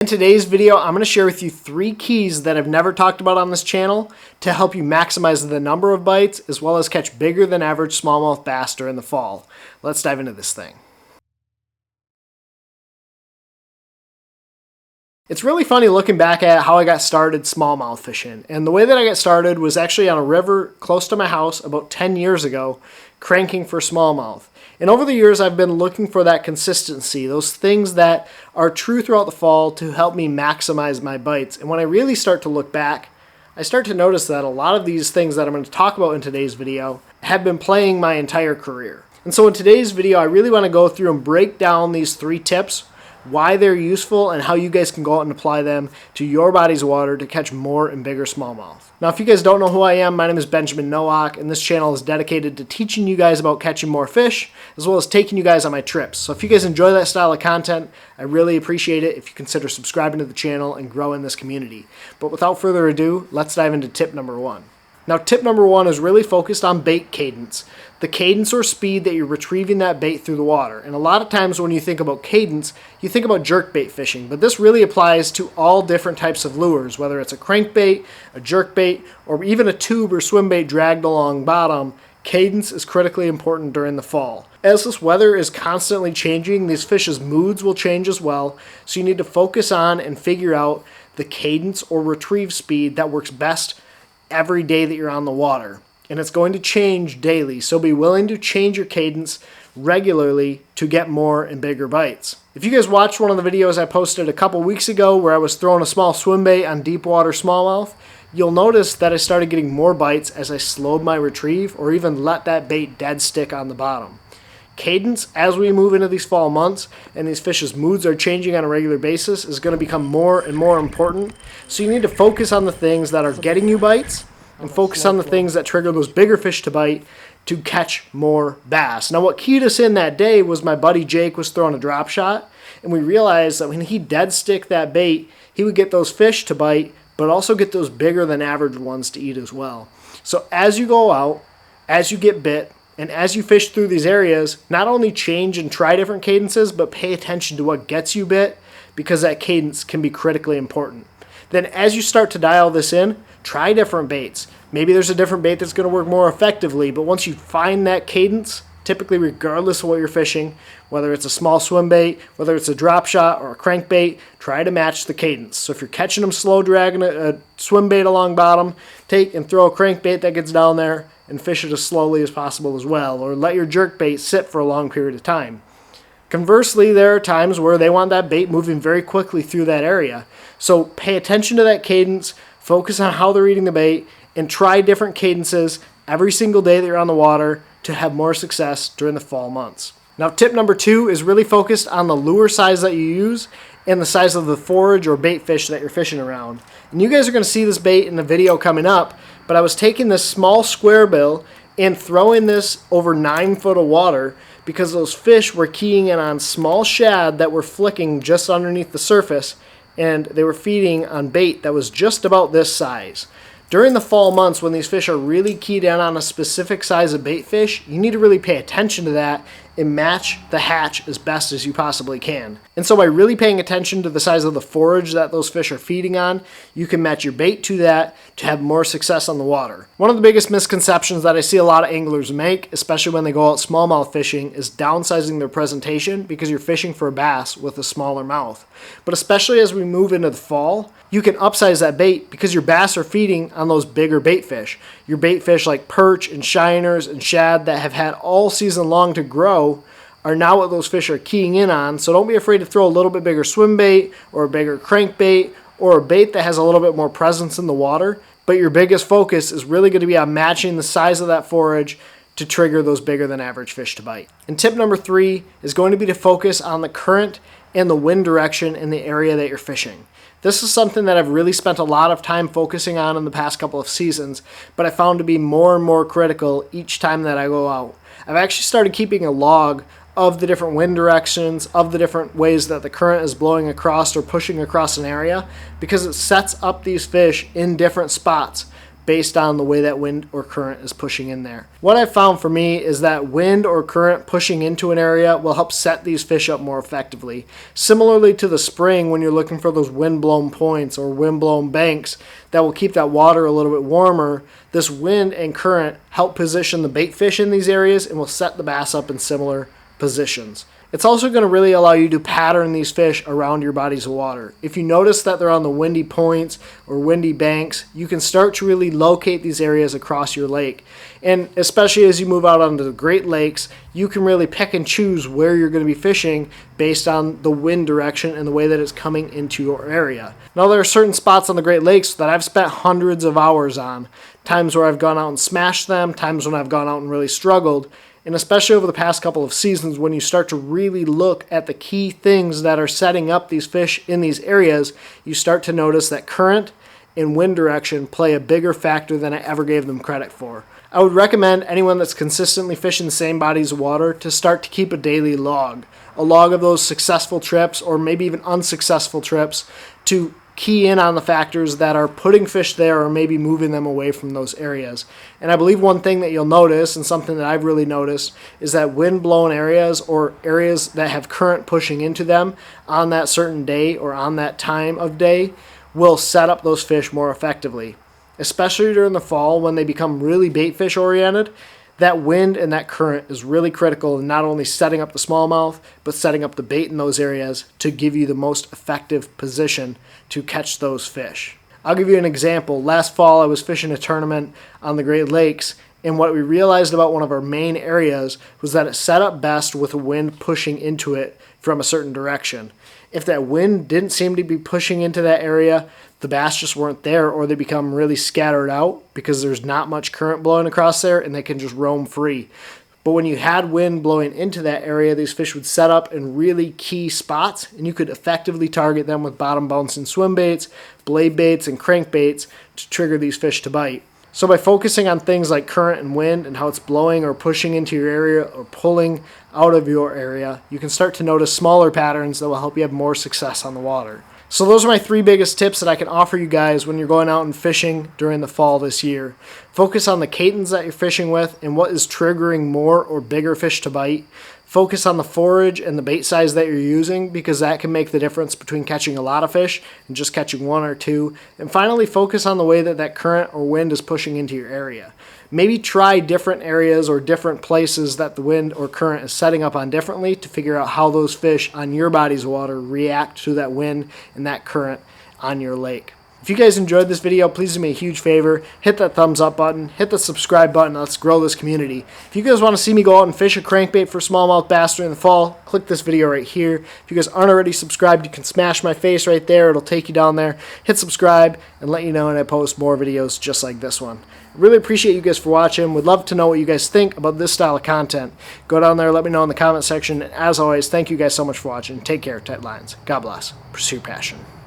In today's video, I'm going to share with you 3 keys that I've never talked about on this channel to help you maximize the number of bites as well as catch bigger than average smallmouth bass during the fall. Let's dive into this thing. It's really funny looking back at how I got started smallmouth fishing. And the way that I got started was actually on a river close to my house about 10 years ago, cranking for smallmouth. And over the years, I've been looking for that consistency, those things that are true throughout the fall to help me maximize my bites. And when I really start to look back, I start to notice that a lot of these things that I'm going to talk about in today's video have been playing my entire career. And so in today's video, I really want to go through and break down these 3 tips, why they're useful, and how you guys can go out and apply them to your body's water to catch more and bigger smallmouth. Now, if you guys don't know who I am, my name is Benjamin Nowak, and this channel is dedicated to teaching you guys about catching more fish, as well as taking you guys on my trips. So if you guys enjoy that style of content, I really appreciate it if you consider subscribing to the channel and growing this community. But without further ado, let's dive into tip number 1. Now, tip number 1 is really focused on bait cadence, the cadence or speed that you're retrieving that bait through the water. And a lot of times when you think about cadence, you think about jerkbait fishing, but this really applies to all different types of lures, whether it's a crankbait, a jerkbait, or even a tube or swim bait dragged along bottom. Cadence is critically important during the fall. As this weather is constantly changing, these fish's moods will change as well, so you need to focus on and figure out the cadence or retrieve speed that works best every day that you're on the water. And it's going to change daily, so be willing to change your cadence regularly to get more and bigger bites. If you guys watched one of the videos I posted a couple weeks ago where I was throwing a small swim bait on deep water smallmouth, you'll notice that I started getting more bites as I slowed my retrieve or even let that bait dead stick on the bottom. Cadence, as we move into these fall months and these fish's moods are changing on a regular basis, is going to become more and more important. So you need to focus on the things that are getting you bites and focus on the things that trigger those bigger fish to bite to catch more bass. Now, what keyed us in that day was my buddy Jake was throwing a drop shot, and we realized that when he dead stick that bait, he would get those fish to bite, but also get those bigger than average ones to eat as well. So as you go out, as you get bit, and as you fish through these areas, not only change and try different cadences, but pay attention to what gets you bit, because that cadence can be critically important. Then as you start to dial this in, try different baits. Maybe there's a different bait that's going to work more effectively, but once you find that cadence, typically regardless of what you're fishing, whether it's a small swim bait, whether it's a drop shot or a crankbait, try to match the cadence. So if you're catching them slow, dragging a swim bait along bottom, take and throw a crankbait that gets down there and fish it as slowly as possible as well, or let your jerk bait sit for a long period of time. Conversely, there are times where they want that bait moving very quickly through that area. So pay attention to that cadence, focus on how they're eating the bait, and try different cadences every single day that you're on the water to have more success during the fall months. Now, tip number 2 is really focused on the lure size that you use and the size of the forage or bait fish that you're fishing around. And you guys are going to see this bait in the video coming up, but I was taking this small square bill and throwing this over 9 foot of water because those fish were keying in on small shad that were flicking just underneath the surface, and they were feeding on bait that was just about this size. During the fall months, when these fish are really keyed in on a specific size of bait fish, you need to really pay attention to that and match the hatch as best as you possibly can. And so by really paying attention to the size of the forage that those fish are feeding on, you can match your bait to that to have more success on the water. One of the biggest misconceptions that I see a lot of anglers make, especially when they go out smallmouth fishing, is downsizing their presentation because you're fishing for a bass with a smaller mouth. But especially as we move into the fall, you can upsize that bait because your bass are feeding on those bigger bait fish. Your bait fish like perch and shiners and shad that have had all season long to grow are now what those fish are keying in on. So don't be afraid to throw a little bit bigger swim bait or a bigger crankbait or a bait that has a little bit more presence in the water. But your biggest focus is really going to be on matching the size of that forage to trigger those bigger than average fish to bite. And tip number 3 is going to be to focus on the current and the wind direction in the area that you're fishing. This is something that I've really spent a lot of time focusing on in the past couple of seasons, but I found to be more and more critical each time that I go out. I've actually started keeping a log of the different wind directions, of the different ways that the current is blowing across or pushing across an area, because it sets up these fish in different spots based on the way that wind or current is pushing in there. What I've found for me is that wind or current pushing into an area will help set these fish up more effectively. Similarly to the spring, when you're looking for those wind-blown points or wind-blown banks that will keep that water a little bit warmer, this wind and current help position the bait fish in these areas and will set the bass up in similar positions. It's also going to really allow you to pattern these fish around your bodies of water. If you notice that they're on the windy points or windy banks, you can start to really locate these areas across your lake. And especially as you move out onto the Great Lakes, you can really pick and choose where you're going to be fishing based on the wind direction and the way that it's coming into your area. Now, there are certain spots on the Great Lakes that I've spent hundreds of hours on. Times where I've gone out and smashed them, times when I've gone out and really struggled. And especially over the past couple of seasons, when you start to really look at the key things that are setting up these fish in these areas, you start to notice that current and wind direction play a bigger factor than I ever gave them credit for. I would recommend anyone that's consistently fishing the same bodies of water to start to keep a daily log. A log of those successful trips or maybe even unsuccessful trips to key in on the factors that are putting fish there or maybe moving them away from those areas. And I believe one thing that you'll notice, and something that I've really noticed, is that wind-blown areas or areas that have current pushing into them on that certain day or on that time of day will set up those fish more effectively. Especially during the fall when they become really bait fish oriented, that wind and that current is really critical in not only setting up the smallmouth, but setting up the bait in those areas to give you the most effective position to catch those fish. I'll give you an example. Last fall, I was fishing a tournament on the Great Lakes, and what we realized about one of our main areas was that it set up best with a wind pushing into it from a certain direction. If that wind didn't seem to be pushing into that area, the bass just weren't there, or they become really scattered out because there's not much current blowing across there and they can just roam free. But when you had wind blowing into that area, these fish would set up in really key spots, and you could effectively target them with bottom bouncing swim baits, blade baits, and crank baits to trigger these fish to bite. So by focusing on things like current and wind and how it's blowing or pushing into your area or pulling out of your area, you can start to notice smaller patterns that will help you have more success on the water. So those are my 3 biggest tips that I can offer you guys when you're going out and fishing during the fall this year. Focus on the cadence that you're fishing with and what is triggering more or bigger fish to bite. Focus on the forage and the bait size that you're using, because that can make the difference between catching a lot of fish and just catching 1 or 2. And finally, focus on the way that that current or wind is pushing into your area. Maybe try different areas or different places that the wind or current is setting up on differently to figure out how those fish on your bodies of water react to that wind and that current on your lake. If you guys enjoyed this video, please do me a huge favor. Hit that thumbs up button. Hit the subscribe button. Let's grow this community. If you guys want to see me go out and fish a crankbait for smallmouth bass during the fall, click this video right here. If you guys aren't already subscribed, you can smash my face right there. It'll take you down there. Hit subscribe and let you know when I post more videos just like this one. I really appreciate you guys for watching. Would love to know what you guys think about this style of content. Go down there, let me know in the comment section. And as always, thank you guys so much for watching. Take care, tight lines. God bless. Pursue your passion.